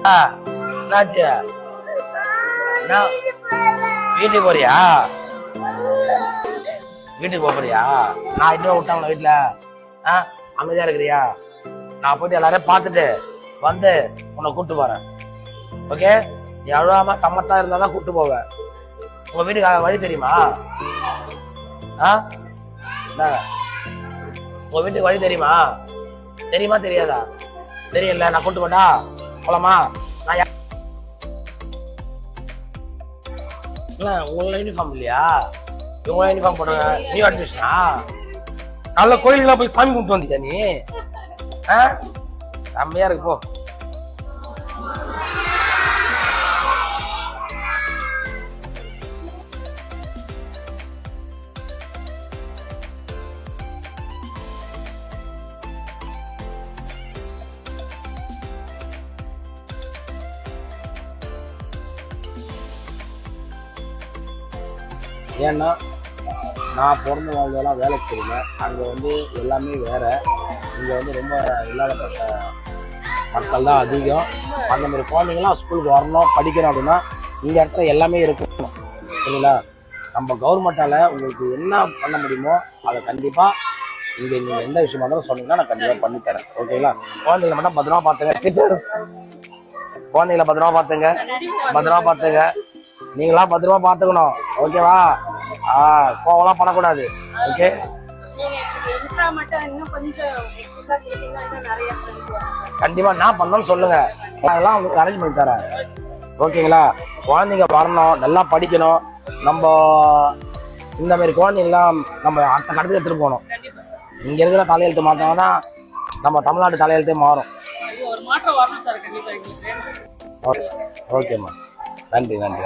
என்னாச்சு? வீட்டுக்கு போறியா? வீட்டுக்கு போறியா? நான் இன்னும் விட்டாங்களா வீட்டுல? அமைதியா இருக்கிறியா? நான் போயிட்டு எல்லாரையும் பார்த்துட்டு வந்து உன்னை கூப்பிட்டு போறேன். ஓகே? நீ அழுவாம சமத்தா இருந்தாதான் கூப்பிட்டு போவேன். உங்க வீட்டுக்கு வழி தெரியுமா? உங்க வீட்டுக்கு வழி தெரியுமா? தெரியுமா தெரியாதா? தெரியல. நான் கூப்பிட்டு போட்டா போலாமா? நான் உங்களோட யூனிஃபார்ம் இல்லையா? இவங்கள யூனிஃபார்ம் போடுங்க. நியூ அட்மிஷனா? நல்ல கோயிலுக்குலாம் போய் சாமி கும்பிட்டு வந்தியா நீ? செம்மையா இருக்கு போ. ஏன்னா நான் பிறந்த வாழ்ந்தெல்லாம் வேலைக்கு தெரியல. அங்கே வந்து எல்லாமே வேற. இங்கே வந்து ரொம்ப இல்லாதப்பட்ட மக்கள் தான் அதிகம். அந்த மாதிரி குழந்தைங்களாம் ஸ்கூலுக்கு வரணும், படிக்கணும் அப்படின்னா இந்த இடத்துல எல்லாமே இருக்கணும். சரிங்களா? நம்ம கவர்மெண்ட்டால் உங்களுக்கு என்ன பண்ண முடியுமோ அதை கண்டிப்பாக இங்கே நீங்கள் எந்த விஷயமா இருந்தாலும் சொன்னீங்கன்னா நான் கண்டிப்பாக பண்ணித்தரேன். ஓகேங்களா? குழந்தைங்களை மட்டும் பத்திரமா பார்த்துங்க. டீச்சர்ஸ் குழந்தைங்களை பத்திரமா பார்த்துங்க. பத்திரமா பார்த்துங்க. நீங்களா பத்திரமா பார்த்துக்கணும். ஓகேவா? கோவலாம் பண்ணக்கூடாது. ஓகே? கண்டிப்பா நான் பண்ணணும்னு சொல்லுங்க. அதெல்லாம் உங்களுக்கு அரேஞ்ச் பண்ணி தரேன். ஓகேங்களா? குழந்தைங்க வரணும், நல்லா படிக்கணும். நம்ம இந்த மாதிரி குழந்தைங்களாம் நம்ம அடுத்த கடத்துக்கு எடுத்துட்டு போகணும். இங்க இருக்கிற தலையெழுத்து மாத்தோம்னா நம்ம தமிழ்நாட்டு தலையெழுத்தே மாறும். ஓகேம்மா. நன்றி நன்றி.